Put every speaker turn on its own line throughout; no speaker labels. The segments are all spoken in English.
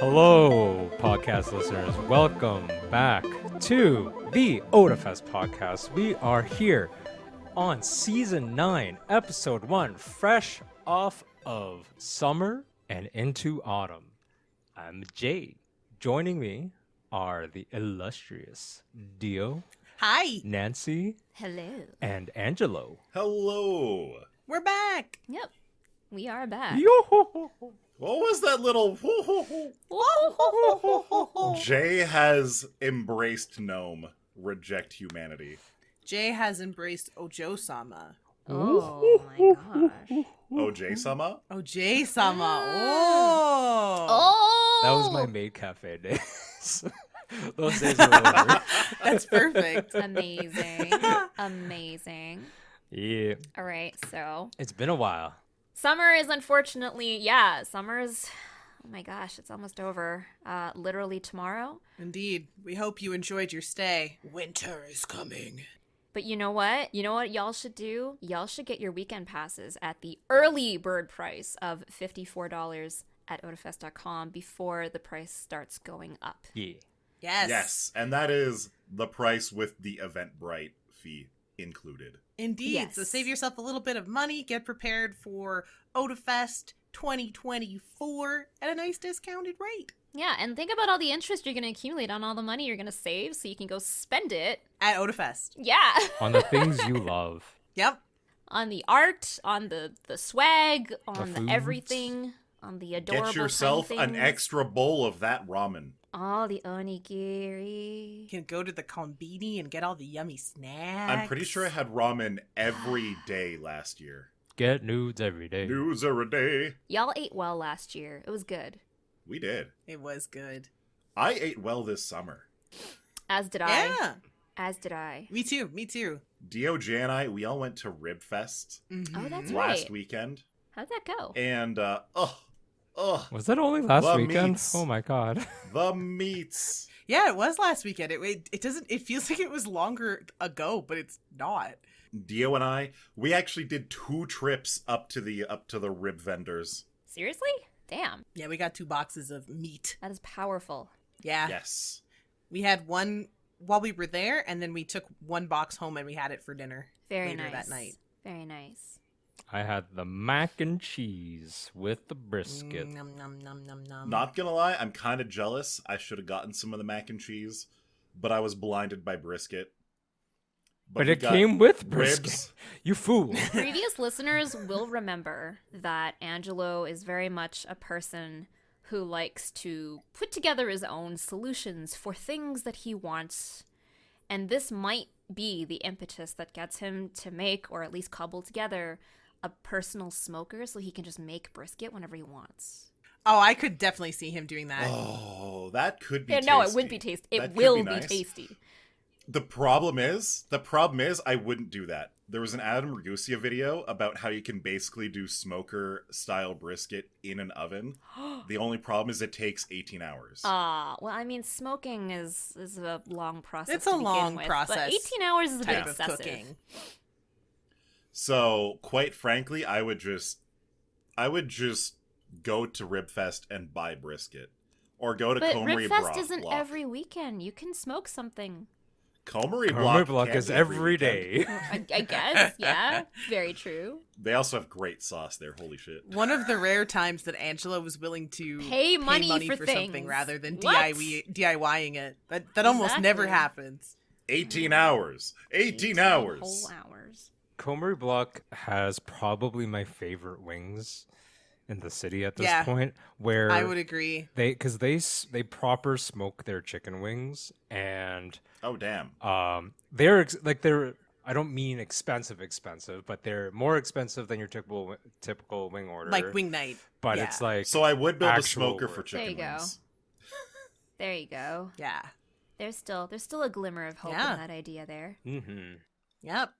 Hello, podcast listeners. Welcome back to the Otafest podcast. We are here on season 9, episode 1, fresh off of summer and into autumn. I'm Jay. Joining me are the illustrious Dio,
Hi.
Nancy,
Hello.
and Angelo.
Hello.
We're back.
Yep. We are back.
Yo!
What was that little? Jay has embraced gnome. Reject humanity.
Jay has embraced Ojo-sama.
Oh my gosh.
OJ-sama?
Oj-sama. Oh.
That was my maid cafe days. Those days are over.
That's perfect.
Amazing. Amazing.
Yeah.
All right, so
It's been a while.
summer is unfortunately, summer's, oh my gosh, it's almost over. Literally tomorrow.
Indeed. We hope you enjoyed your stay. Winter is coming.
But you know what? You know what y'all should do? Y'all should get your weekend passes at the early bird price of $54 at otafest.com before the price starts going up.
Yeah.
Yes.
Yes, and that is the price with the Eventbrite fee included.
Indeed.
Yes.
So save yourself a little bit of money. Get prepared for Otafest 2024 at a nice discounted rate.
Yeah, and think about all the interest you're going to accumulate on all the money you're going to save so you can go spend it.
At Otafest.
Yeah.
On the things you love.
Yep.
On the art, on the swag, on the
foods.
everything, on the adorable
Get yourself
tiny
an
things.
extra bowl of that ramen.
All the onigiri.
You can go to the konbini and get all the yummy snacks.
I'm pretty sure I had ramen every day last year.
Get nudes every day.
News are a day.
Y'all ate well last year. It was good.
We did.
It was good.
I ate well this summer.
As did I.
Yeah.
As did I.
Me too. Me too.
DOJ and I, we all went to Rib Fest
Oh, that's
last
right.
weekend.
How'd that go?
And,
Was that only last
The
weekend?
meats.
Oh my god.
the meats.
Yeah, it was last weekend. It doesn't. It feels like it was longer ago, but it's not.
Dio and I, we actually did 2 trips up to the rib vendors.
Seriously? Damn.
Yeah, we got 2 boxes of meat.
That is powerful.
Yeah,
Yes.
we had one while we were there, and then we took 1 box home and we had it for dinner
Very
later
nice.
that night.
Very nice.
I had the mac and cheese with the brisket.
Nom, nom, nom, nom, nom.
Not gonna lie, I'm kind of jealous. I should have gotten some of the mac and cheese, but I was blinded by brisket.
But
we
it
got
came with brisket.
ribs.
You fool.
Previous listeners will remember that Angelo is very much a person who likes to put together his own solutions for things that he wants. And this might be the impetus that gets him to make, or at least cobble together, a personal smoker so he can just make brisket whenever he wants.
Oh, I could definitely see him doing that.
Oh, that could be
Yeah,
tasty.
no, it wouldn't be tasty. It
That could
will
be
be
nice.
tasty.
The problem is, I wouldn't do that. There was an Adam Ragusa video about how you can basically do smoker-style brisket in an oven. The only problem is it takes 18 hours.
Well, I mean, smoking is a long process.
It's
to
a
begin
long
with,
process
But 18 hours is a bit
Type of
excessive.
cooking.
So, quite frankly, I would just go to Ribfest and buy brisket. Or go to
But
Comery
Ribfest
Block.
isn't every weekend. You can smoke something.
Comery
Comery
Block,
block
can
is
be
every
weekend.
day.
I guess, yeah. Very true.
They also have great sauce there. Holy shit.
One of the rare times that Angela was willing to
Pay money for
something
things.
rather than
What?
DIYing it. That almost never
Exactly.
happens.
18 hours. 18 hours.
Whole hours.
Comery Block has probably my favorite wings in the city at this
Yeah.
point, where
I would agree.
they proper smoke their chicken wings, and
Oh, damn.
they're I don't mean expensive, but they're more expensive than your typical wing order.
Like wing night.
but
yeah.
it's like
So I would build a
actual
smoker for
work.
There
chicken
you go.
wings.
There you go.
Yeah.
There's still a glimmer of hope
Yeah.
in that idea there.
Mm-hmm.
Yep.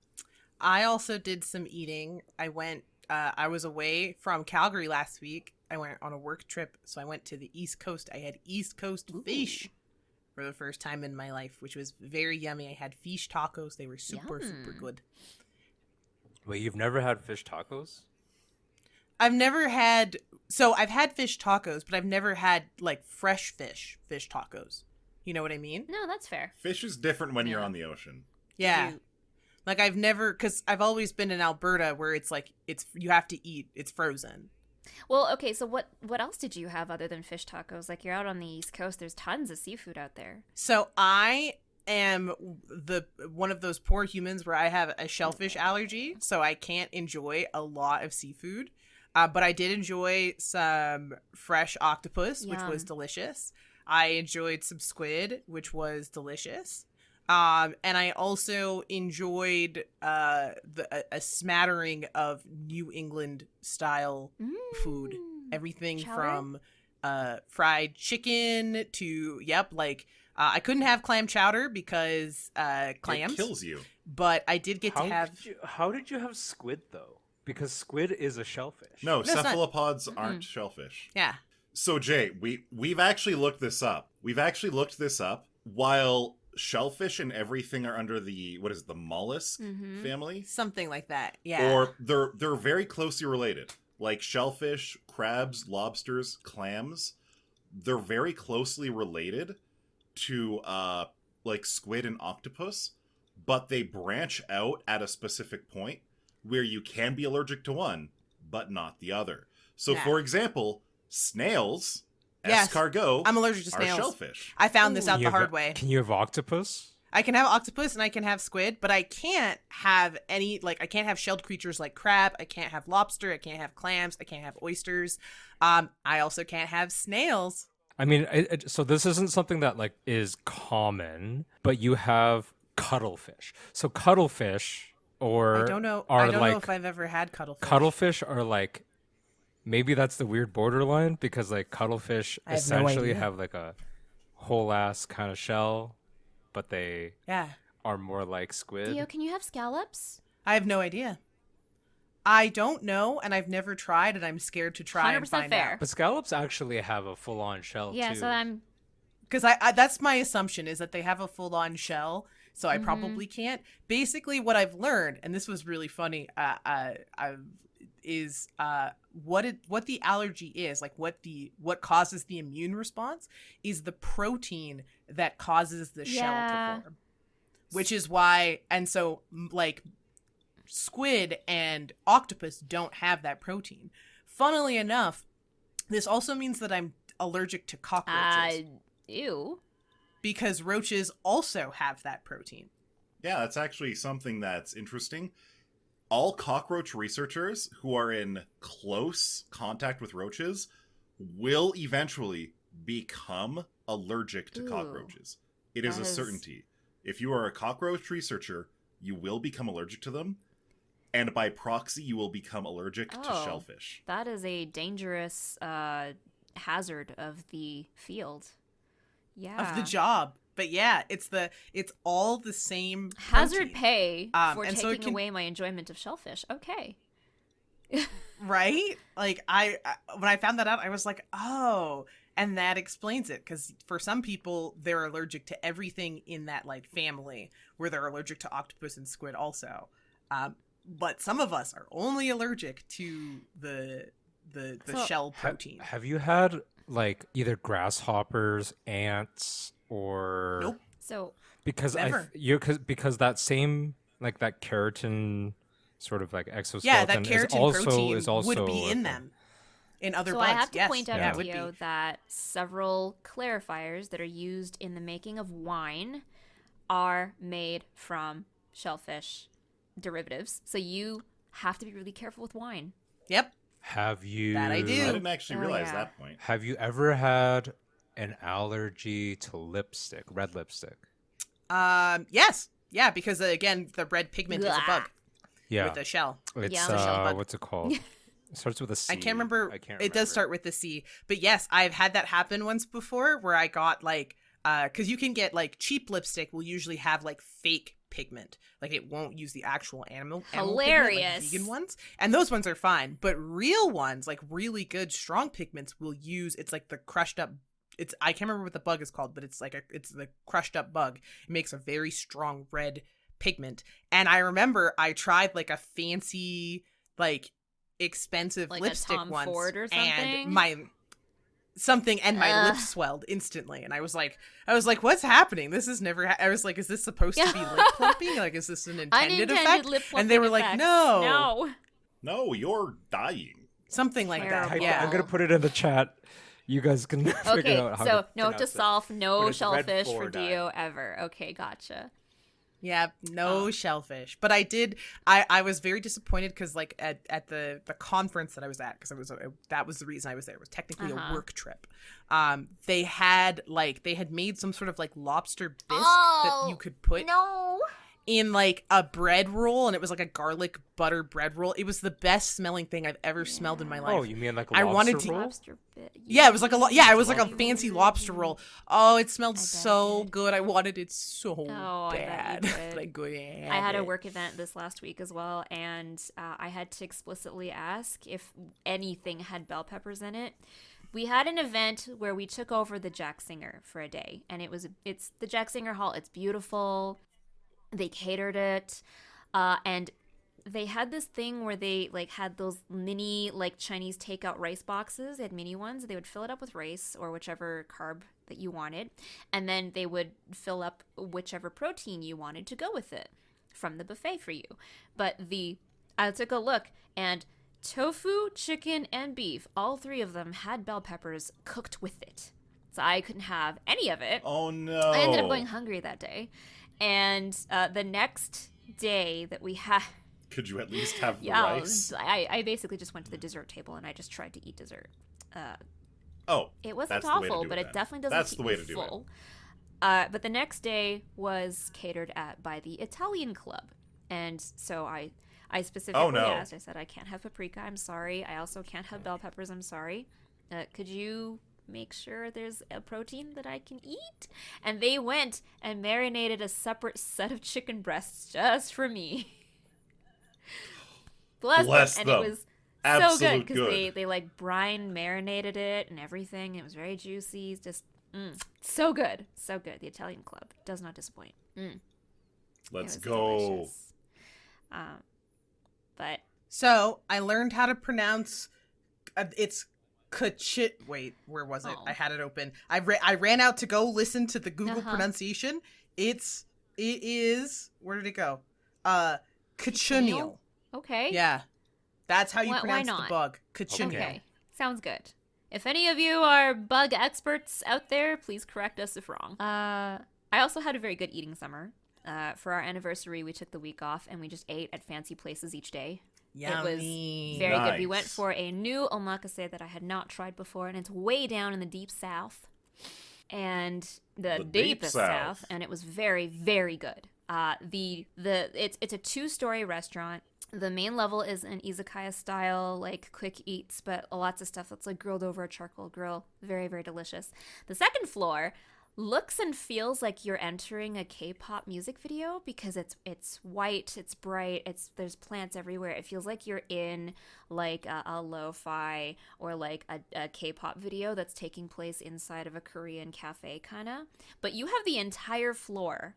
I also did some eating. I was away from Calgary last week. I went on a work trip, so I went to the East Coast. I had East Coast fish for the first time in my life, which was very yummy. I had fish tacos. They were super
Yum.
good.
Wait, you've never had fish tacos?
I've never had So I've had fish tacos, but I've never had like fresh fish tacos. You know what I mean?
No, that's fair.
Fish is different when you're
Yeah.
on the ocean.
Yeah.
You-
Like I've never, because I've always been in Alberta where it's like you have to eat, it's frozen.
Well, okay, so what else did you have other than fish tacos? Like, you're out on the East Coast, there's tons of seafood out there.
So I am one of those poor humans where I have a shellfish allergy, so I can't enjoy a lot of seafood. But I did enjoy some fresh octopus, which was
Yum.
delicious. I enjoyed some squid, which was delicious. And I also enjoyed a smattering of New England style food. Everything
Chowder?
from fried chicken to I couldn't have clam chowder because clams.
It kills you.
But I did get to have.
How did you have squid though? Because squid is a shellfish.
No,
it's not.
cephalopods aren't shellfish.
Yeah.
So Jay, we've actually looked this up. While shellfish and everything are under the mollusk family,
Something like that. Yeah.
or they're very closely related. Like shellfish, crabs, lobsters, clams, they're very closely related to like squid and octopus, but they branch out at a specific point where you can be allergic to one but not the other. So
Yeah.
for example, snails,
Yes.
escargot,
I'm allergic to
are
snails.
shellfish.
I found this out
Can you
the
have-
hard way.
Can you have octopus?
I can have octopus and I can have squid, but I can't have any, I can't have shelled creatures like crab. I can't have lobster. I can't have clams. I can't have oysters. I also can't have snails.
I mean, so this isn't something that like is common, but you have cuttlefish. So cuttlefish, or
I don't know.
are
I don't
like
know if I've ever had cuttlefish.
cuttlefish are like, maybe that's the weird borderline because like cuttlefish
I have no
essentially
idea.
have like a whole ass kind of shell, but they
Yeah.
are more like squid.
Theo, can you have scallops?
I have no idea. I don't know, and I've never tried, and I'm scared to try and
100%
find
fair.
out.
But scallops actually have a full-on shell
Yeah,
too.
so I'm
Because I that's my assumption is that they have a full-on shell, so I probably can't. Basically, what I've learned, and this was really funny, is what the allergy is, like what causes the immune response is the protein that causes the shell
Yeah.
to form, which is why, and so like squid and octopus don't have that protein. Funnily enough, this also means that I'm allergic to cockroaches.
ew.
Because roaches also have that protein.
Yeah, that's actually something that's interesting. All cockroach researchers who are in close contact with roaches will eventually become allergic to
Ooh.
cockroaches. It is
That
a
is-
certainty. If you are a cockroach researcher, you will become allergic to them, and by proxy, you will become allergic to
Oh.
shellfish.
That is a dangerous hazard of the field. Yeah.
Of the job. But yeah, it's all the same
Hazard
protein,
pay for
and so it
taking
can-
away my enjoyment of shellfish. Okay.
right? Like when I found that out, I was like, oh, and that explains it. Because for some people, they're allergic to everything in that like family, where they're allergic to octopus and squid also. But some of us are only allergic to the
So-
shell protein.
Have you had like either grasshoppers, ants, or
Nope.
So
Because
Never.
because that same like that keratin sort of like
Yeah,
exoskeleton
that keratin
is
protein
also
would be
a
in
thing.
them. In other
So
bugs,
I have to
yes.
point out
Yeah.
it would
Theo,
be.
that several clarifiers that are used in the making of wine are made from shellfish derivatives. So you have to be really careful with wine.
Yep.
Have you
That I do.
I didn't actually
Oh,
realize
yeah.
that point.
Have you ever had an allergy to lipstick, red lipstick?
Yes. Yeah, because again, the red pigment is a bug
Yeah.
with a shell.
It's
Yeah, the
shell bug.
what's it called? It starts with a C.
I can't remember.
I can't
It does
remember.
start with the C. But yes, I've had that happen once before where I got like because you can get like cheap lipstick will usually have like fake pigment. Like it won't use the actual animal pigment, like
Hilarious.
vegan ones. And those ones are fine. But real ones, like really good strong pigments will use it's like the crushed up I can't remember what the bug is called, but it's it's the crushed up bug. It makes a very strong red pigment. And I remember I tried like a fancy like expensive
Like a
lipstick
Tom
once,
Ford or
and
something?
my lips swelled instantly, and I was like, what's happening? This is never. I was like, is this supposed to be lip plumping? Like, is this an intended effect?
Lip
And they were
plumping
like,
effects.
no,
No, you're dying.
something like that.
Terrible.
Yeah.
I'm gonna put it in the chat. You guys can figure
Okay,
out how
so
to
note to
pronounce it.
self:
But
no
it's red
shellfish for
fluoride.
Dio ever. Okay, gotcha.
Yeah, no shellfish. But I was very disappointed because like at the conference that I was at, because that was the reason I was there. It was technically a work trip. They had made some sort of like lobster bisque that you could put in like a bread roll, and it was like a garlic butter bread roll. It was the best smelling thing I've ever smelled in my life.
Oh, you mean like a
I
lobster
wanted to-
roll?
Lobster bit.
Yeah, it was like it was like a fancy lobster roll. Oh, it smelled
bet
so
it did.
good. I wanted it so
Oh, I bet you
bad.
did.
But I couldn't
I had a
have it.
work event this last week as well, and I had to explicitly ask if anything had bell peppers in it. We had an event where we took over the Jack Singer for a day, and it's the Jack Singer Hall. It's beautiful. They catered it, and they had this thing where they like had those mini like Chinese takeout rice boxes. They had mini ones. They would fill it up with rice or whichever carb that you wanted, and then they would fill up whichever protein you wanted to go with it from the buffet for you. But I took a look, and tofu, chicken, and beef, all three of them had bell peppers cooked with it. So I couldn't have any of it.
Oh no!
I ended up going hungry that day. And the next day that we had...
Could you at least have the
Yeah,
rice?
I basically just went to the dessert table and I just tried to eat dessert.
Oh,
It wasn't
that's the way to
awful,
do
but
it
it
then.
definitely doesn't
That's
keep
the way
me
to do
full. But the next day was catered by the Italian club. And so I specifically
Oh, no.
asked, I said, I can't have paprika, I'm sorry. I also can't have bell peppers, I'm sorry. Could you make sure there's a protein that I can eat? And they went and marinated a separate set of chicken breasts just for me. Bless them. And
them.
it was so
Absolute
good because
good.
they like brine marinated it and everything. It was very juicy. Just so good. So good. The Italian club does not disappoint.
Let's
It was
go.
delicious. But
So I learned how to pronounce. It's Wait, where was it?
Oh.
I had it open. I ran out to go listen to the Google
Uh-huh.
pronunciation. It is. Where did it go? Cochineal.
okay.
Yeah, that's how you
Why
pronounce
not?
the bug. Cochineal.
Okay. Sounds good. If any of you are bug experts out there, please correct us if wrong. I also had a very good eating summer. For our anniversary, we took the week off and we just ate at fancy places each day.
Yummy.
It was very good. We
Nice.
went for a new omakase that I had not tried before, and it's way down in the deep south. And the
The deep
deepest south,
south.
and it was very, very good. It's a 2-story restaurant. The main level is an izakaya style, like quick eats, but lots of stuff that's like grilled over a charcoal grill. Very, very delicious. The second floor looks and feels like you're entering a K-pop music video because it's white, it's bright, there's plants everywhere. It feels like you're in like a lo-fi or like a K-pop video that's taking place inside of a Korean cafe kind of. But you have the entire floor.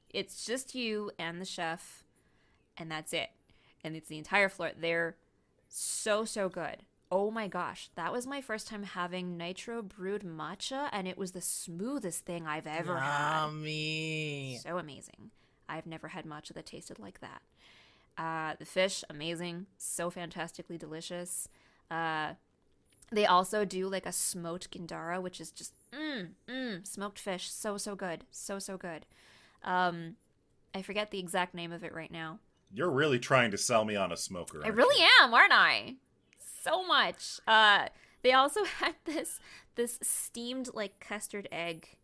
It's just you and the chef, and that's it. And it's the entire floor. They're so good. Oh my gosh, that was my first time having nitro brewed matcha, and it was the smoothest thing I've ever had.
Yummy.
So amazing. I've never had matcha that tasted like that. The fish, amazing. So fantastically delicious. They also do like a smoked gindara, which is just smoked fish. So good. So good. I forget the exact name of it right now.
You're really trying to sell me on a smoker.
I
aren't
really
you?
am, aren't I? So much. They also had this steamed like custard egg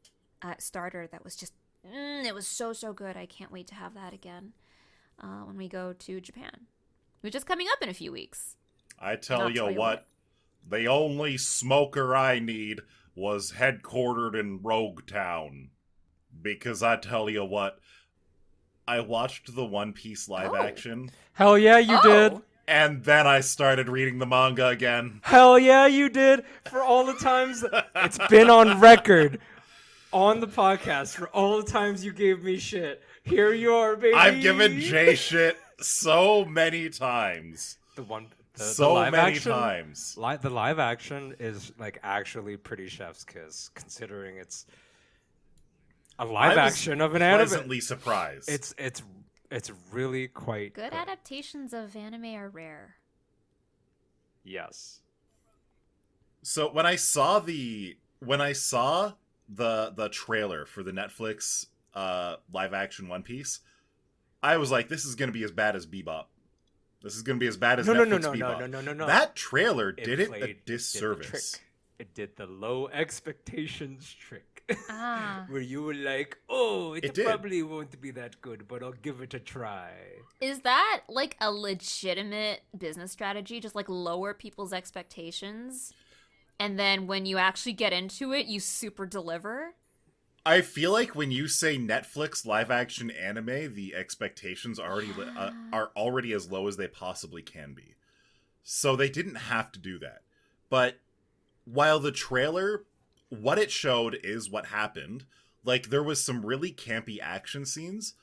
starter that was just it was so good. I can't wait to have that again when we go to Japan, which is coming up in a few weeks.
I tell
Not
you
tell you
what, the only smoker I need was headquartered in Rogue Town. Because I tell you what, I watched the One Piece live
Oh.
action,
Hell yeah, you did.
and then I started reading the manga again.
Hell yeah, you did. For all the times it's been on record on the podcast, for all the times you gave me shit. Here you are, baby.
I've given Jay shit so many times. So
live
many
action,
times.
The live action is like actually pretty chef's kiss, considering it's a live
I was
action of an anime.
pleasantly surprised.
It's really quite
Good adaptations of anime are rare.
Yes.
So when I saw the trailer for the Netflix live action One Piece, I was like, this is going to be as bad as Bebop. This is going to be as bad as Netflix Bebop.
No.
That trailer did it a
It
disservice.
did the low expectations trick.
Ah.
Where you were like, oh,
It
it
did.
probably won't be that good, but I'll give it a try.
Is that like a legitimate business strategy? Just like lower people's expectations, and then when you actually get into it, you super deliver?
I feel like when you say Netflix live action anime, the expectations are already as low as they possibly can be. So they didn't have to do that. But while the trailer, what it showed is what happened. Like, there was some really campy action scenes.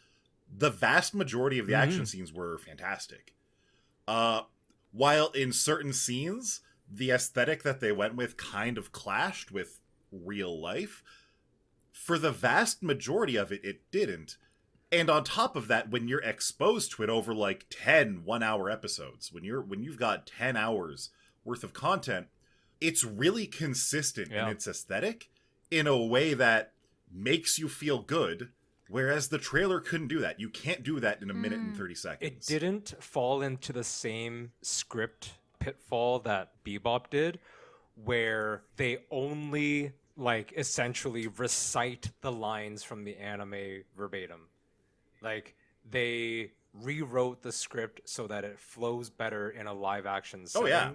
The vast majority of the action scenes were fantastic. While in certain scenes, the aesthetic that they went with kind of clashed with real life, for the vast majority of it, it didn't. And on top of that, when you're exposed to it over like 10 one-hour episodes, when you've got 10 hours worth of content, it's really consistent in its aesthetic in a way that makes you feel good, whereas the trailer couldn't do that. You can't do that in a minute and 30 seconds.
It didn't fall into the same script pitfall that Bebop did, where they only like essentially recite the lines from the anime verbatim. Like, they rewrote the script so that it flows better in a live action setting.
Oh yeah,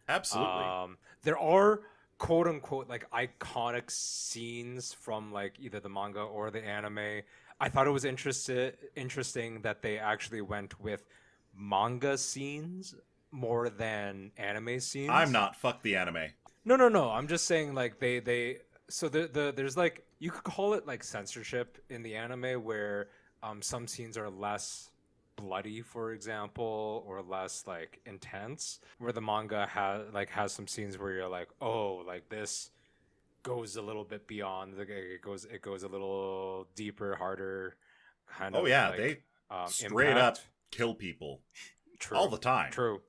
absolutely.
There are quote unquote like iconic scenes from like either the manga or the anime. I thought it was interesting that they actually went with manga scenes more than anime scenes.
I'm not. Fuck the anime.
No. I'm just saying, like, so there's like, you could call it like censorship in the anime, where some scenes are less bloody, for example, or less like intense, where the manga has some scenes where you're like, oh, like this goes a little bit beyond. It goes a little deeper, harder, kind of.
Oh yeah,
like,
they straight
impact.
up kill people.
True.
All the time.
True.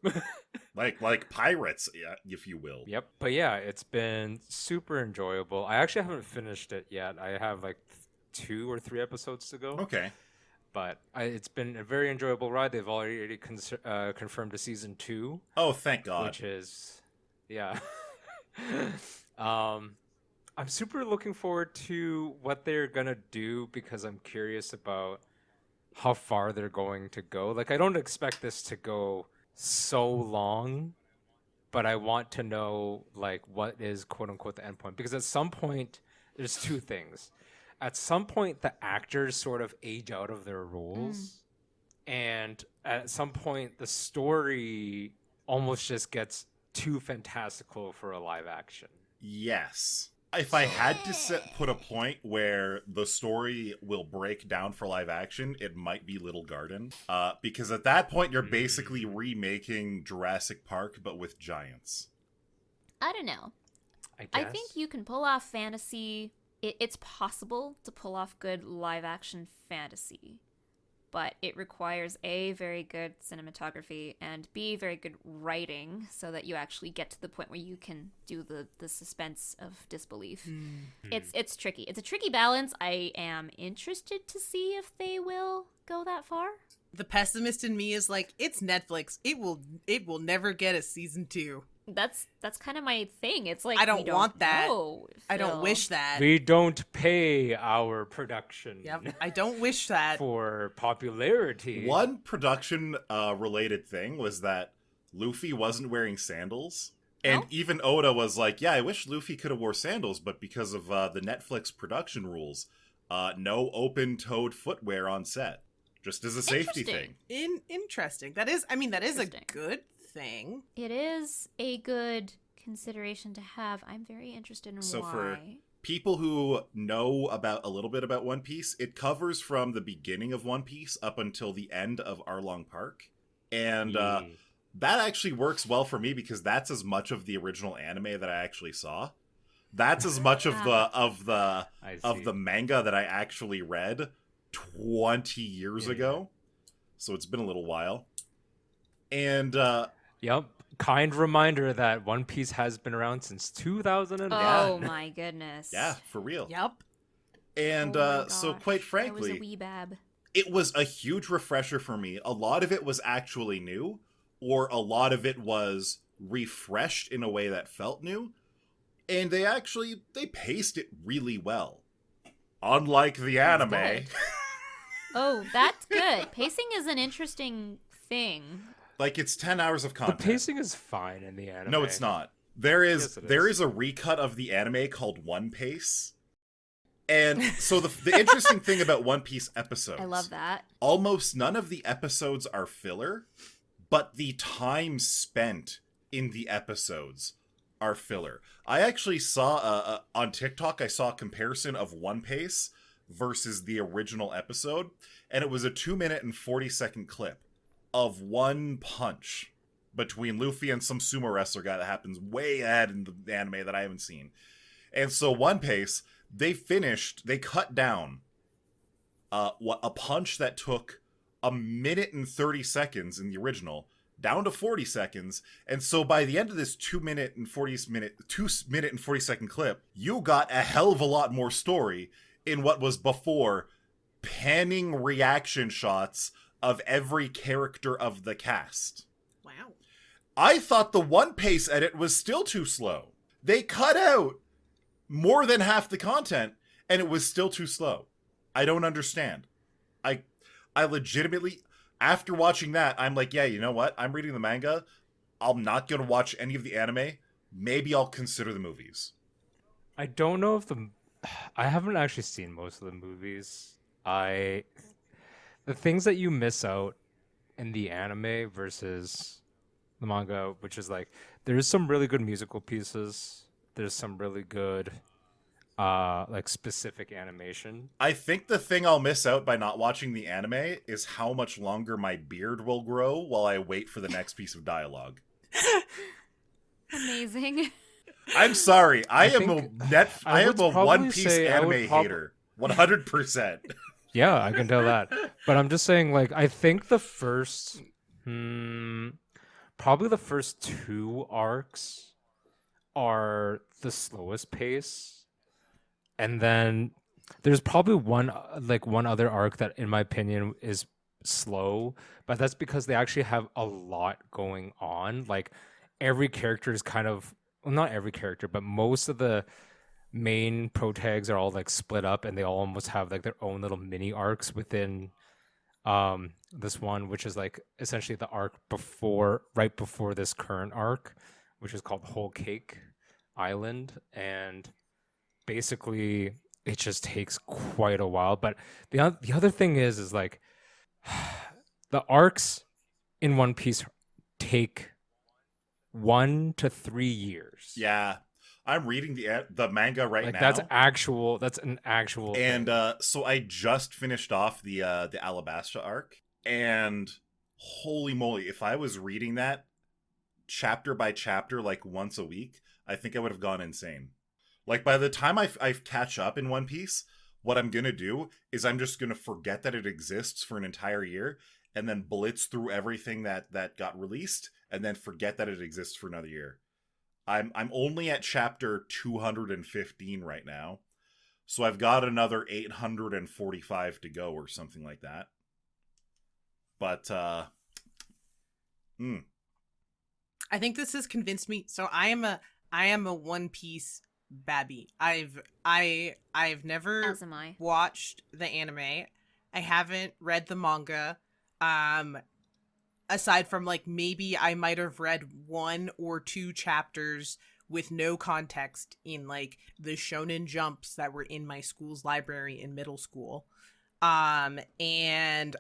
like pirates, if you will.
Yep. But yeah, it's been super enjoyable. I actually haven't finished it yet. I have like 2 or 3 episodes to go.
Okay.
But it's been a very enjoyable ride. They've already confirmed a season 2.
Oh, thank God.
Which is, yeah. I'm super looking forward to what they're gonna do, because I'm curious about how far they're going to go. Like, I don't expect this to go so long, but I want to know, like, what is quote unquote the endpoint. Because at some point, there's 2 things. At some point, the actors sort of age out of their roles. And at some point, the story almost just gets too fantastical for a live action.
Yes. If I had to put a point where the story will break down for live action, it might be Little Garden. Because at that point, you're basically remaking Jurassic Park, but with giants.
I don't know. I think you can pull off fantasy. It's possible to pull off good live action fantasy, but it requires A, very good cinematography, and B, very good writing, so that you actually get to the point where you can do the suspense of disbelief. It's tricky. It's a tricky balance. I am interested to see if they will go that far.
The pessimist in me is like, it's Netflix. It will never get a season 2.
That's kind of my thing. It's like,
I don't want that.
know,
I don't
Phil.
wish that.
We don't pay our production.
Yep, I don't wish that.
For popularity.
One production related thing was that Luffy wasn't wearing sandals. And even Oda was like, yeah, I wish Luffy could have wore sandals, but because of the Netflix production rules, no open-toed footwear on set. Just as a safety thing.
Interesting. That is a
Interesting.
good thing.
It is a good consideration to have. I'm very interested in
So
why.
for people who know a little bit about One Piece, it covers from the beginning of One Piece up until the end of Arlong Park. And that actually works well for me because that's as much of the original anime that I actually saw. That's as much of the manga that I actually read 20 years ago. So it's been a little while. And
Yep. Kind reminder that One Piece has been around since 2001.
Oh my goodness.
yeah, for real.
Yep.
And
Oh my
so
gosh,
quite
I
frankly,
was a wee bab.
it was a huge refresher for me. A lot of it was actually new, or a lot of it was refreshed in a way that felt new. And they paced it really well. Unlike the anime.
good. Oh, that's good. Pacing is an interesting thing.
Like, it's 10 hours of
The
content.
pacing is fine in the anime.
No, it's not. There is
Yes, it
there
is.
is a recut of the anime called One Piece. And so the interesting thing about One Piece episodes,
I love that.
almost none of the episodes are filler, but the time spent in the episodes are filler. I actually saw on TikTok, I saw a comparison of One Piece versus the original episode, and it was a 2-minute and 40-second clip of one punch between Luffy and some sumo wrestler guy that happens way ahead in the anime that I haven't seen. And so One Piece, they cut down a punch that took 1 minute and 30 seconds in the original down to 40 seconds. And so by the end of this 2-minute and 40-second clip, you got a hell of a lot more story in what was before panning reaction shots of every character of the cast.
Wow.
I thought the One Piece edit was still too slow. They cut out more than half the content, and it was still too slow. I don't understand. I legitimately, after watching that, I'm like, yeah, you know what? I'm reading the manga. I'm not going to watch any of the anime. Maybe I'll consider the movies.
I don't know if I haven't actually seen most of the movies. The things that you miss out in the anime versus the manga, which is like, there's some really good musical pieces. There's some really good, like specific animation.
I think the thing I'll miss out by not watching the anime is how much longer my beard will grow while I wait for the next piece of dialogue.
Amazing.
I'm sorry. I am
think
a
would
One
probably
Piece
say I would
anime
prob-
hater. 100%.
Yeah, I can tell that. But I'm just saying, like, I think the first, probably the first 2 arcs are the slowest pace. And then there's probably one other arc that, in my opinion, is slow, but that's because they actually have a lot going on. Like, every character is kind of, well, not every character, but most of the main protags are all like split up, and they all almost have like their own little mini arcs within this one, which is like essentially the arc right before this current arc, which is called Whole Cake Island. And basically it just takes quite a while. But the other thing is like the arcs in One Piece take 1 to 3 years.
Yeah. I'm reading the manga right
Like
now.
that's an actual
And
thing.
so I just finished off the Alabasta arc, and holy moly, if I was reading that chapter by chapter like once a week, I think I would have gone insane. Like, by the time I catch up in One Piece, what I'm going to do is I'm just going to forget that it exists for an entire year, and then blitz through everything that got released, and then forget that it exists for another year. I'm only at chapter 215 right now, so I've got another 845 to go or something like that. But
I think this has convinced me. So I am a One Piece babby. I've never
As am I.
watched the anime. I haven't read the manga. Aside from like maybe I might have read 1 or 2 chapters with no context in like the Shonen Jumps that were in my school's library in middle school. And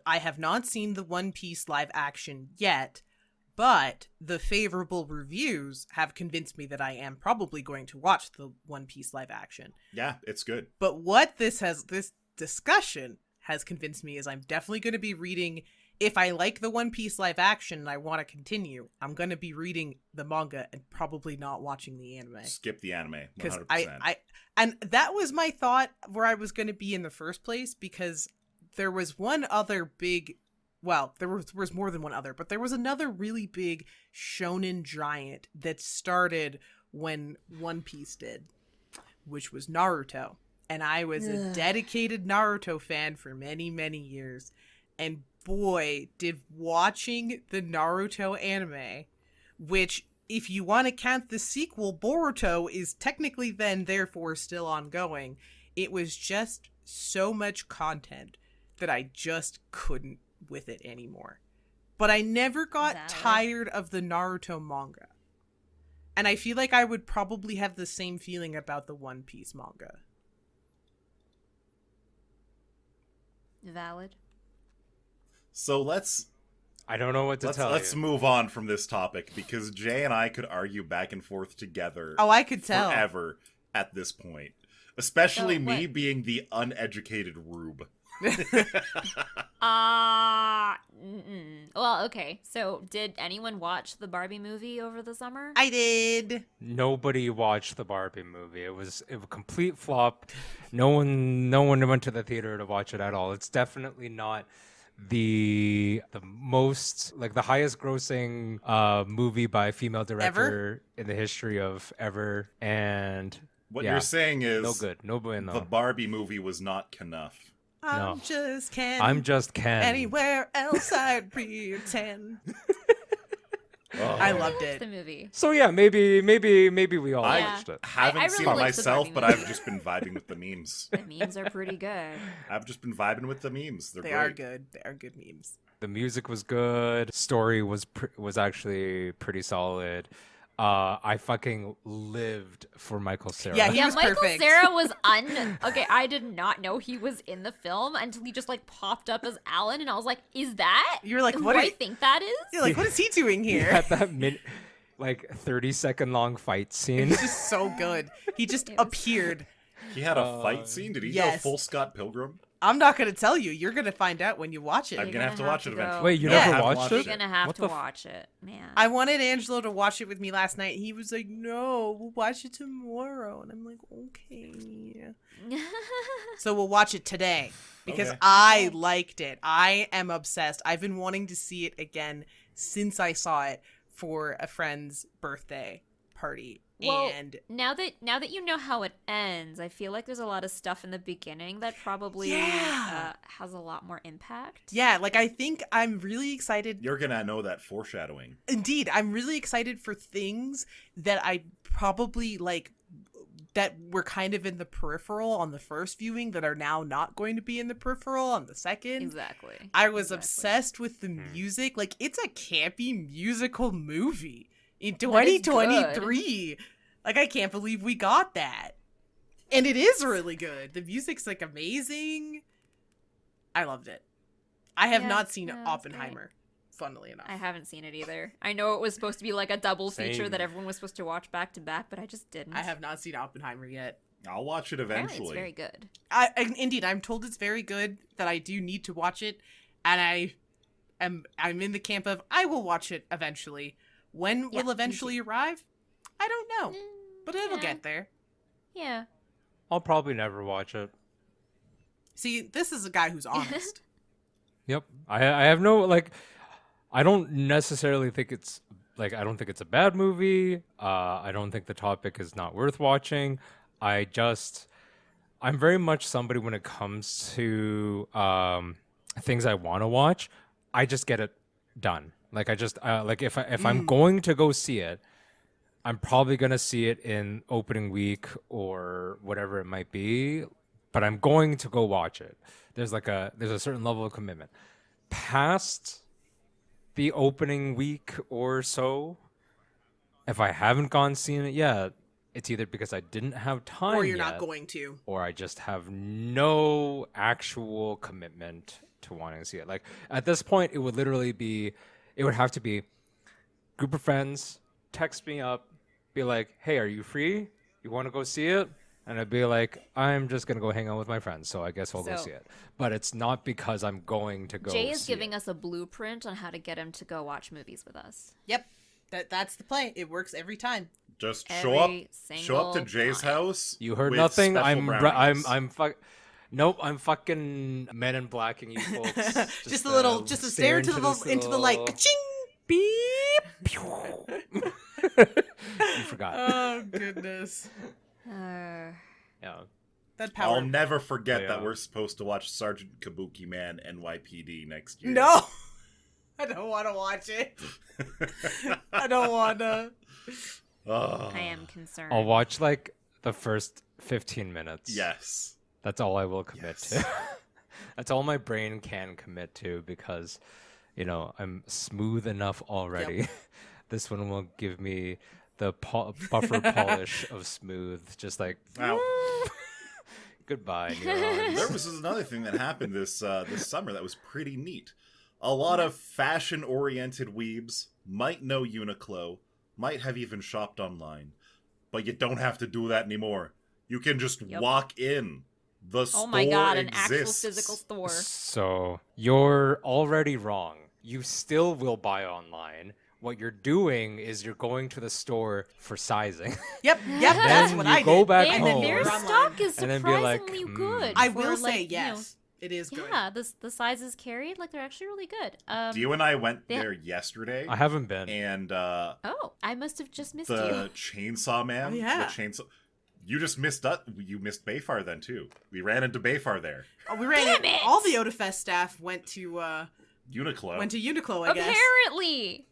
I have not seen the One Piece live action yet, but the favorable reviews have convinced me that I am probably going to watch the One Piece live action.
yeah, it's good.
But what this discussion has convinced me is I'm definitely going to be reading if I like the One Piece live action and I want to continue, I'm going to be reading the manga and probably not watching the anime.
Skip the anime, 100%.
Because and that was my thought where I was going to be in the first place, because there was one other big, well, there was more than one other, but there was another really big shonen giant that started when One Piece did, which was Naruto. And I was a dedicated Naruto fan for many, many years. And boy, did watching the Naruto anime, which, if you want to count the sequel, Boruto, is technically then therefore still ongoing, it was just so much content that I just couldn't with it anymore. But I never got tired of the Naruto manga. And I feel like I would probably have the same feeling about the One Piece manga.
Valid.
So
I don't know what to tell you.
Let's move on from this topic, because Jay and I could argue back and forth together.
Oh, I could tell.
Forever at this point. Especially me being the uneducated rube.
Well, okay. So, did anyone watch the Barbie movie over the summer?
I did.
Nobody watched the Barbie movie. It was a complete flop. No one went to the theater to watch it at all. It's definitely not the most, like, the highest grossing movie by a female director in the history of ever. And
what you're saying is
no good. No bueno.
The Barbie movie was not enough.
I'm just Ken.
I'm just Ken.
Anywhere else I'd pretend. I loved it.
The movie.
So yeah, maybe we all watched it.
I haven't
I really
seen it
liked the
myself,
Barbie
but
movie.
I've just been vibing with the memes.
The memes are pretty good.
I've just been vibing with the memes. They're
They
great.
are good. They are good memes.
The music was good. Story was actually pretty solid. I fucking lived for Michael Cera.
Yeah, he was
Michael
perfect.
Cera was okay, I did not know he was in the film until he just like popped up as Alan, and I was like, is that
You're like,
who
what
I think that is?
You're like, what is he doing
He
here?
had that 30-second long fight scene.
It's just so good. He just appeared.
He had a fight scene? Did he go
yes.
full Scott Pilgrim?
I'm not going to tell you. You're going to find out when you watch it.
I'm going to have to watch it
to go.
eventually.
Wait, you
Yeah.
never
I haven't
watched
You're
it?
gonna have
What
to
the
watch it, man.
I wanted Angelo to watch it with me last night. He was like, no, we'll watch it tomorrow. And I'm like, okay. So we'll watch it today because
Okay.
I liked it. I am obsessed. I've been wanting to see it again since I saw it for a friend's birthday party.
Well,
And
now that you know how it ends, I feel like there's a lot of stuff in the beginning that probably
Yeah.
has a lot more impact.
yeah, like I think I'm really excited.
You're going to know that foreshadowing.
Indeed, I'm really excited for things that I probably like that were kind of in the peripheral on the first viewing that are now not going to be in the peripheral on the second.
Exactly.
I was
Exactly.
obsessed with the music. Like, it's a campy musical movie in
But it's
2023. Like, I can't believe we got that. And it is really good. The music's, like, amazing. I loved it. I have
Yeah,
not seen
yeah, it's
Oppenheimer, funnily enough.
I haven't seen it either. I know it was supposed to be like a double feature
Same.
that everyone was supposed to watch back to back, but I just didn't.
I have not seen Oppenheimer yet.
I'll watch it
Apparently
eventually.
it's very good.
Indeed, I'm told it's very good, that I do need to watch it, and I'm in the camp of I will watch it eventually. When
Yeah,
will
me
eventually arrive? I don't know, but it'll
yeah.
get there.
Yeah.
I'll probably never watch it.
See, this is a guy who's honest.
Yep. I have no, like, I don't necessarily think it's, like, I don't think it's a bad movie. I don't think the topic is not worth watching. I'm very much somebody when it comes to things I want to watch, I just get it done. Like, I just, like, if I'm going to go see it, I'm probably going to see it in opening week or whatever it might be, but I'm going to go watch it. There's a certain level of commitment. Past the opening week or so, if I haven't gone seen it yet, it's either because I didn't have time
Or you're
yet,
not going to.
or I just have no actual commitment to wanting to see it. Like, at this point, it would have to be group of friends, text me up, be like, hey, are you free? You want to go see it? and I'd be like, I'm just gonna go hang out with my friends, so I guess I'll go
So-
see it. But it's not because I'm going to go.
Jay is
see
giving
it.
us a blueprint on how to get him to go watch movies with us.
Yep. That's the play. It works every time.
Just
Every
show up to
single
Jay's
time.
house.
You heard
with
nothing.
special brownies.
Nope, I'm fucking Men in Blacking you folks.
Just a stare into the light. Ka-ching!
Beep. You forgot.
Oh goodness.
Uh,
Yeah.
That power.
I'll never forget
Yeah.
that we're supposed to watch Sergeant Kabuki Man NYPD next year.
No. I don't want to watch it. I don't want to.
Oh,
I am concerned.
I'll watch like the first 15 minutes.
yes.
That's all I will commit
Yes.
to. That's all my brain can commit to because, I'm smooth enough already.
Yep.
This one will give me the buffer polish of smooth. Just like,
Wow.
goodbye, neurons.
There was another thing that happened this summer that was pretty neat. A lot of fashion-oriented weebs might know Uniqlo, might have even shopped online, but you don't have to do that anymore. You can just
Yep.
walk in. The store
Oh my god, an actual
exists.
physical store.
So you're already wrong. You still will buy online. What you're doing is you're going to the store for sizing.
Yep. That's
Then
what
you
I
go
did.
back
And then
home.
Their
we're online.
stock is
And then be like,
surprisingly good.
I
for,
will say
like,
yes. It is good.
Yeah, the sizes carried, like they're actually really good.
You and I went
they-
there yesterday,
I haven't been.
and
Oh, I must have just missed
the
you.
Chainsaw Man,
Oh, yeah.
the chainsaw. You just missed you missed Bayfar then too. We ran into Bayfar there.
Oh, we ran
Damn it!
All the Otafest staff went to
Uniqlo.
Uniqlo, I guess.
Apparently.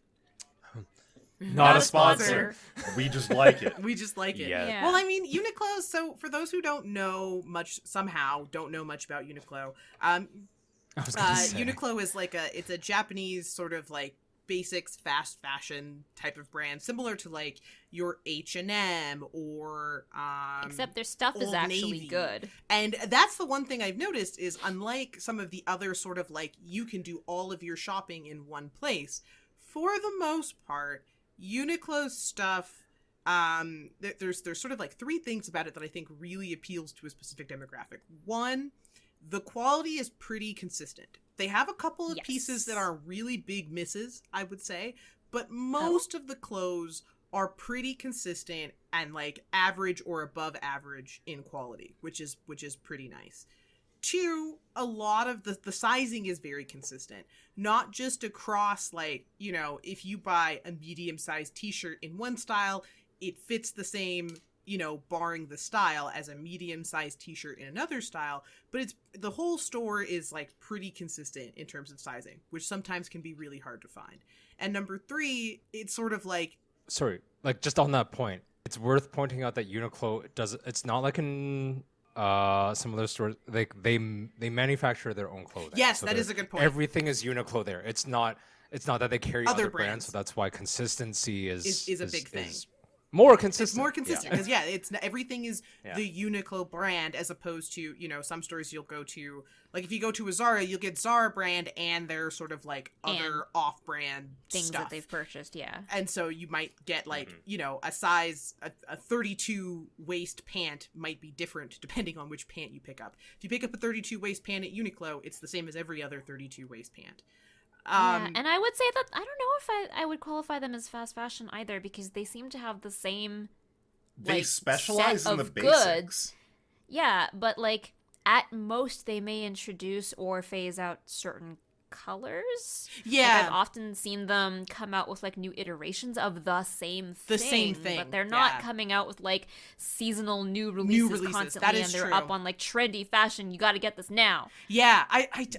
Not
a
a
sponsor. We just like it.
We just like it.
Yeah.
Yeah.
Well, I mean, Uniqlo. So, for those who don't know much about Uniqlo,
I was gonna say.
Uniqlo is it's a Japanese sort of like basics fast fashion type of brand, similar to like your H&M or
Except their stuff is
Old
actually
Navy.
good.
And that's the one thing I've noticed is, unlike some of the other sort of like you can do all of your shopping in one place, for the most part, Uniqlo's stuff, there's sort of like three things about it that I think really appeals to a specific demographic. One, the quality is pretty consistent. They have a couple of
Yes.
pieces that are really big misses, I would say, but most of the clothes are pretty consistent and like average or above average in quality, which is pretty nice. Two, a lot of the sizing is very consistent, not just across like, if you buy a medium-sized t-shirt in one style, it fits the same, barring the style as a medium-sized t-shirt in another style, but the whole store is like pretty consistent in terms of sizing, which sometimes can be really hard to find. And number three, it's sort of like,
Sorry, like just on that point, it's worth pointing out that Uniqlo it's not like in some other stores, like they manufacture their own clothing.
yes,
So
that is a good point.
Everything is Uniqlo there. It's not that they carry
Other
other brands,
brands.
so that's why consistency is
Is a big thing.
more consistent.
It's more consistent because everything is
Yeah.
the Uniqlo brand, as opposed to some stores you'll go to, like if you go to a Zara, you'll get Zara brand and their sort of like other off-brand
Things
stuff.
that they've purchased, yeah.
And so you might get like a size a 32 waist pant might be different depending on which pant you pick up. If you pick up a 32 waist pant at Uniqlo, it's the same as every other 32 waist pant.
Yeah, and I would say that I don't know if I would qualify them as fast fashion either, because they seem to have the same
They
like,
specialize
set
in the
of
basics.
goods. Yeah, but like at most they may introduce or phase out certain colors.
Yeah.
Like, I've often seen them come out with like new iterations of the same thing.
The same thing,
But they're not
yeah.
coming out with like seasonal new releases,
releases,
constantly,
that is
and they're
true.
up on like trendy fashion. You got to get this now.
Yeah,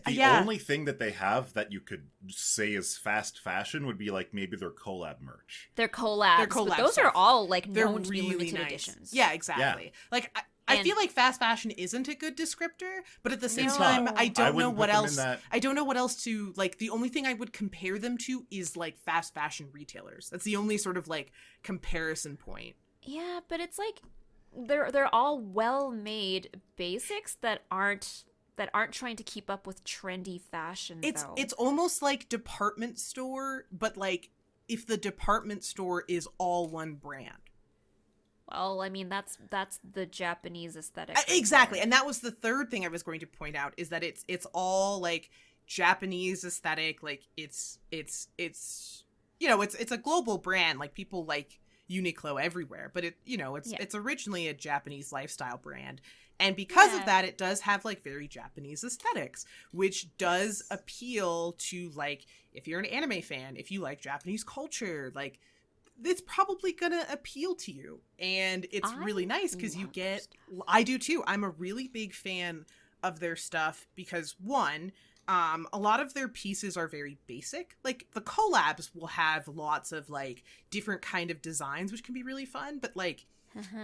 The only thing that they have that you could say is fast fashion would be like maybe their collab merch.
They're collabs.
They're
but
collab
those
stuff.
are all like
they're
known to be
really
limited
nice.
editions.
Yeah, exactly. Like I
And-
feel like fast fashion isn't a good descriptor, but at the same
No.
time, I
I
don't know
wouldn't
what
put them in
else.
that-
I don't know what else to like. The only thing I would compare them to is like fast fashion retailers. That's the only sort of like comparison point.
Yeah, but it's like they're all well-made basics that aren't trying to keep up with trendy fashion. though.
It's almost like department store, but like if the department store is all one brand.
Well, I mean, that's the Japanese aesthetic.
Exactly. And that was the third thing I was going to point out, is that it's all like Japanese aesthetic. Like it's you know, it's a global brand. Like people like Uniqlo everywhere, but it's originally a Japanese lifestyle brand. And because of that, it does have like very Japanese aesthetics, which does appeal to, like, if you're an anime fan, if you like Japanese culture, like, it's probably gonna appeal to you. And it's really nice because you get, I do too. I'm a really big fan of their stuff because, one, a lot of their pieces are very basic. Like, the collabs will have lots of like different kind of designs, which can be really fun, but like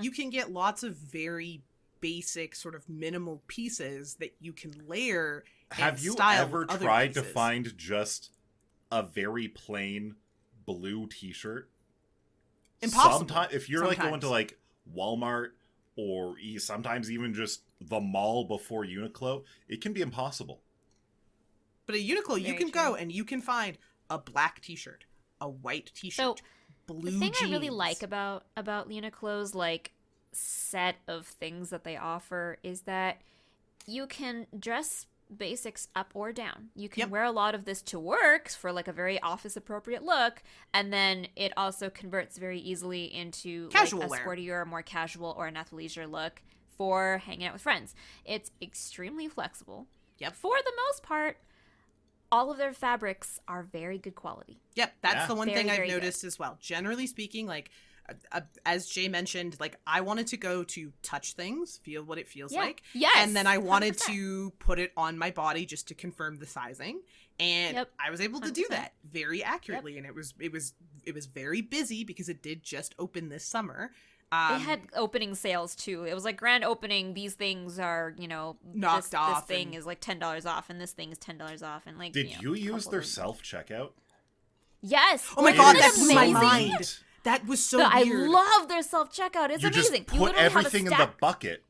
you can get lots of very basic sort of minimal pieces that you can layer.
Have you ever tried to find just a very plain blue t-shirt?
Impossible.
If you're like going to like Walmart or sometimes even just the mall before Uniqlo, it can be impossible.
But at Uniqlo, you can go and you can find a black t-shirt, a white t-shirt, blue jeans.
The thing I really like about Uniqlo's like set of things that they offer is that you can dress basics up or down. You can wear a lot of this to work for like a very office appropriate look, and then it also converts very easily into
casual
like a
wear,
sportier, more casual or an athleisure look for hanging out with friends. It's extremely flexible.
Yep.
For the most part, all of their fabrics are very good quality.
Yep, that's the one
Very,
thing I've
very
noticed as well. Generally speaking, like, as Jay mentioned, like, I wanted to go to touch things, feel what it feels like.
Yes.
And then I wanted
100%.
to put it on my body just to confirm the sizing. And I was able to do
100%.
that very accurately. And it was very busy because it did just open this summer.
They had opening sales too. It was like grand opening. These things are,
knocked off.
This thing is like $10 off, and this thing is $10 off, and like.
Did you use their self checkout?
Yes.
Oh my god, that blew my
amazing?
mind. That was so
I
weird.
love their self checkout. It's
you
amazing.
Just put everything in the bucket.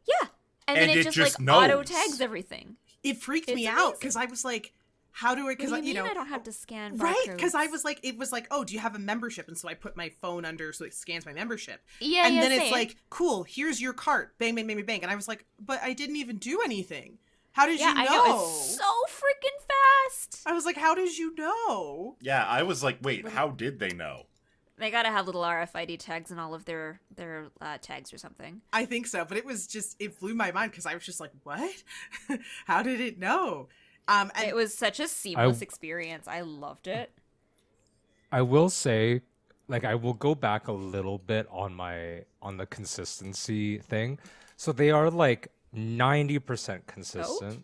Yeah, and then it just like
knows.
auto tags everything.
It freaked me out because I was like, how do I? Because
I don't have to scan barcodes.
Right? Because I was like, it was like, oh, do you have a membership? And so I put my phone under so it scans my membership.
Yeah,
and then
same.
it's like, cool, here's your cart. Bang, bang, bang, bang, bang. And I was like, but I didn't even do anything. How did you know?
I know, it's so freaking fast.
I was like, how did you know?
Yeah, I was like, wait, how did they know?
They gotta have little RFID tags in all of their tags or something.
I think so, but it blew my mind because I was just like, what? How did it know? And
it was such a seamless experience. I loved it.
I will say, like, I will go back a little bit on the consistency thing. So they are like 90% consistent.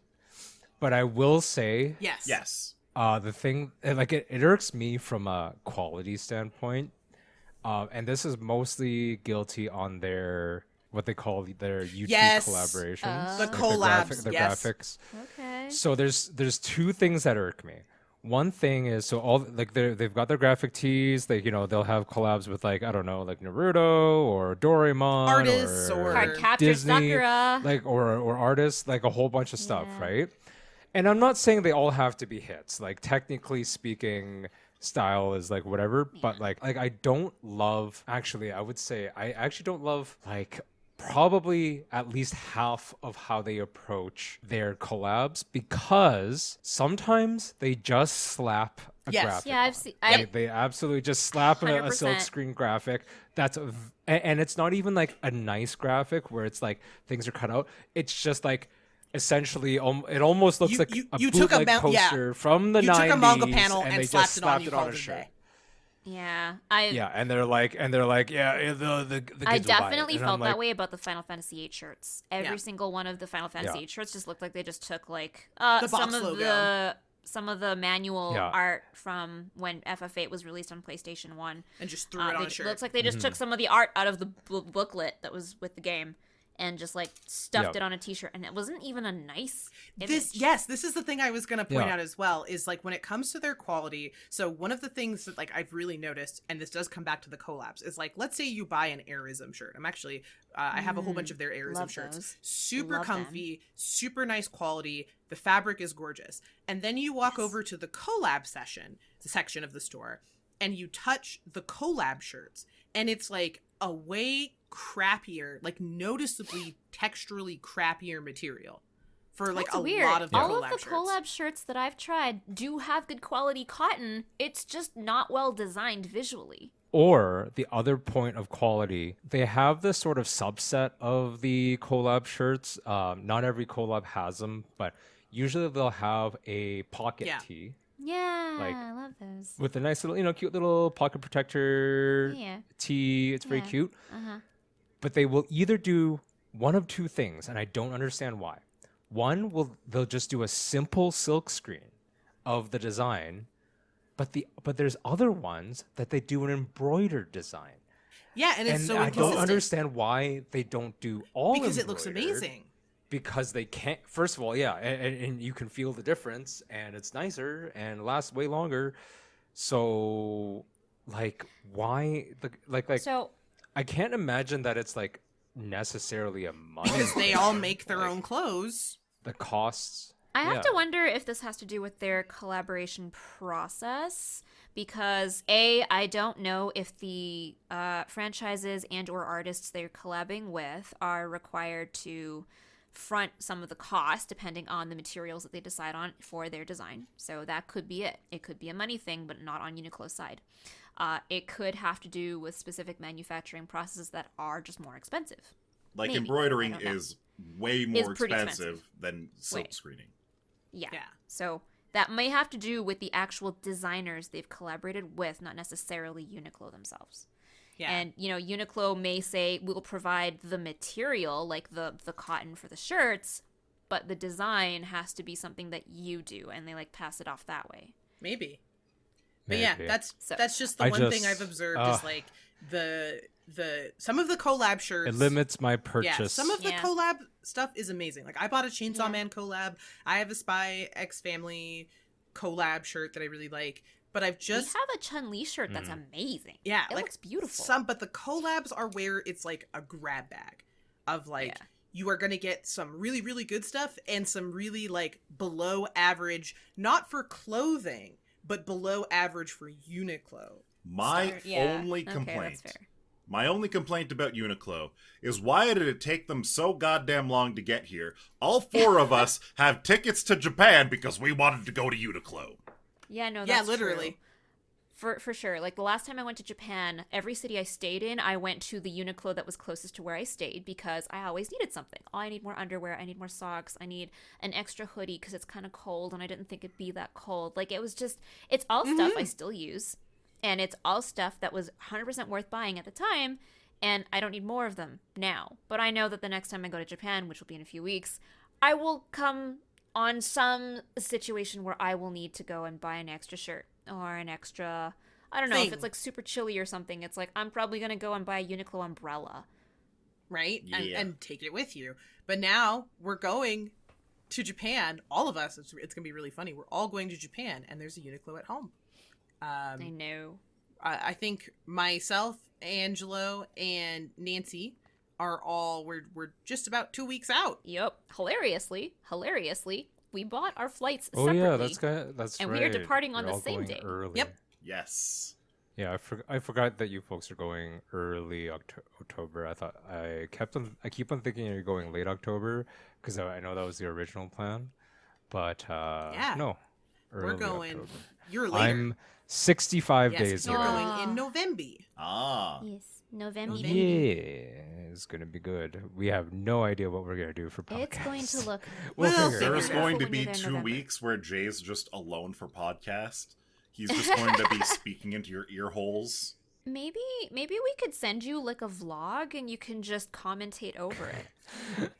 But I will say,
yes.
The thing, like, it irks me from a quality standpoint. And this is mostly guilty on their what they call their YouTube collaborations,
the
like
collabs,
the graphics.
Okay.
So there's two things that irk me. One thing is, so all like they've got their graphic tees. They'll have collabs with, like, I don't know, like Naruto or Doraemon,
artists or
Cardcaptor
Disney,
Sakura,
like or artists, like a whole bunch of stuff, right? And I'm not saying they all have to be hits. Like, technically speaking, style is like whatever, but like I don't love, actually I would say I actually don't love like probably at least half of how they approach their collabs, because sometimes they just slap a graphic.
Yeah, I've seen.
They absolutely just slap a
100%.
silk screen graphic. And it's not even like a nice graphic where it's like things are cut out. It's just like essentially it almost looks like a bootleg poster from the 90s.
You took a manga panel
and
and
they
slapped
just
it on
slapped
you
it on
called
a
it a
shirt.
day.
Yeah,
and they're like, yeah, the kids
I
will buy it.
definitely
And
felt
I'm like,
that way about the Final Fantasy VIII shirts. Every single one of the Final Fantasy VIII shirts just looked like they just took like some of the manual art from when FF8 was released on PlayStation 1
and just threw it on a shirt.
It looks like they just took some of the art out of the booklet that was with the game and just like stuffed it on a t-shirt, and it wasn't even a nice image.
This is the thing I was going to point out as well, is like when it comes to their quality. So one of the things that like I've really noticed, and this does come back to the collabs, is like, let's say you buy an Airism shirt. I'm actually I have a whole bunch of their Airism shirts.
Those.
Super
Love
comfy, super nice quality. The fabric is gorgeous. And then you walk over to the collab section of the store, and you touch the collab shirts, and it's like a way crappier, like noticeably texturally crappier material for like
That's
a
weird.
lot of the
All
collab
of the
shirts.
collab shirts that I've tried do have good quality cotton. It's just not well designed visually.
Or the other point of quality, they have this sort of subset of the collab shirts. Not every collab has them, but usually they'll have a pocket
Yeah.
tee
Yeah,
Like,
I love those.
with a nice little, cute little pocket protector
Yeah.
tee. It's very
Yeah.
cute.
Uh-huh.
But they will either do one of two things, and I don't understand why. One, they'll just do a simple silk screen of the design, but there's other ones that they do an embroidered design.
Yeah, and it's
And
so
I
inconsistent.
don't understand why they don't do all
because it looks
embroidered.
amazing.
Because they can't. First of all, yeah, and you can feel the difference, and it's nicer and lasts way longer. So, like, why like
So
I can't imagine that it's like necessarily a money
Because they
thing,
all make their
like,
own clothes.
the costs.
I have
Yeah.
to wonder if this has to do with their collaboration process, because I don't know if the franchises and or artists they're collabing with are required to front some of the cost depending on the materials that they decide on for their design. So that could be it. It could be a money thing, but not on Uniqlo's side. It could have to do with specific manufacturing processes that are just more expensive.
Like
Maybe.
embroidering
I don't know.
is way more
pretty
expensive than silk
Wait.
screening.
Yeah.
Yeah.
So that may have to do with the actual designers they've collaborated with, not necessarily Uniqlo themselves.
Yeah.
And, Uniqlo may say, we'll provide the material, like the cotton for the shirts, but the design has to be something that you do, and they, pass it off that way.
Maybe. But yeah,
Maybe.
that's just the
I
one thing
just-
I've observed is like the some of the collab shirts.
It limits my
Yeah,
purchase.
some of the
Yeah.
collab stuff is amazing. Like I bought a Chainsaw
Yeah.
Man collab. I have a Spy X Family collab shirt that I really like. But I've just
we have a Chun-Li shirt that's amazing.
yeah,
It
like
looks beautiful.
but the collabs are where it's like a grab bag of like
Yeah.
you are gonna get some really really good stuff and some really like below average, not for clothing, but below average for Uniqlo.
My
Yeah.
only
Okay,
complaint,
that's fair.
my only complaint about Uniqlo is why did it take them so goddamn long to get here? All four of us have tickets to Japan because we wanted to go to Uniqlo.
Yeah, no,
Yeah,
that's
literally.
true. For sure. Like the last time I went to Japan, every city I stayed in, I went to the Uniqlo that was closest to where I stayed because I always needed something. Oh, I need more underwear, I need more socks, I need an extra hoodie because it's kind of cold and I didn't think it'd be that cold. Like it was just, it's all stuff I still use, and it's all stuff that was 100% worth buying at the time, and I don't need more of them now. But I know that the next time I go to Japan, which will be in a few weeks, I will come on some situation where I will need to go and buy an extra shirt or an extra, I don't know, if
Thing.
it's like super chilly or something, it's like I'm probably going to go and buy a Uniqlo umbrella.
Right?
Yeah.
And take it with you. But now we're going to Japan. All of us, it's going to be really funny. We're all going to Japan, and there's a Uniqlo at home.
I know.
I think myself, Angelo, and Nancy are all we're just about 2 weeks out.
Yep. Hilariously, we bought our flights
Oh
separately.
yeah, that's
And
right.
we are departing on
You're
the
all
same
going
day.
Early.
Yep.
Yes.
Yeah, I forgot that you folks are going early October. I keep on thinking you're going late October because I know that was the original plan, but
Yeah.
no,
We're
early
going.
October.
You're later.
I'm 65
yes,
days
you're
away.
going in November.
Ah.
Yes, November.
Yeah, it's gonna be good. We have no idea what we're gonna do for podcasts.
It's going to look.
We'll
We'll
figure it
figure
out.
There's
it out.
going to
When
be
you're there in
2
November.
weeks where Jay's just alone for podcast. He's just going to be speaking into your ear holes.
Maybe we could send you like a vlog and you can just commentate over it.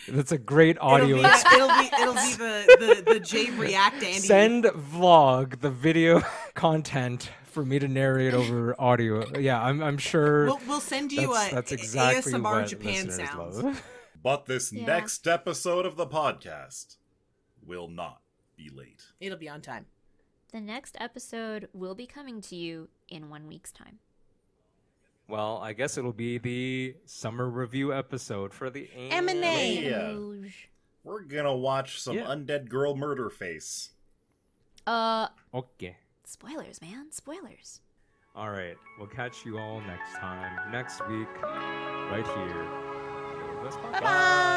That's a great audio.
It'll be the Jay React Andy.
Send vlog the video content for me to narrate over audio. Yeah, I'm sure.
We'll send you
that's exactly
ASMR
what
Japan
listeners
sounds.
love.
But this
Yeah.
next episode of the podcast will not be late.
It'll be on time.
The next episode will be coming to you in 1 week's time.
Well, I guess it'll be the summer review episode for the
M&A.
Yeah. We're gonna watch some
Yeah.
undead girl murder face.
Okay.
Spoilers, man. Spoilers.
All right. We'll catch you all next time, next week, right here.
Bye bye.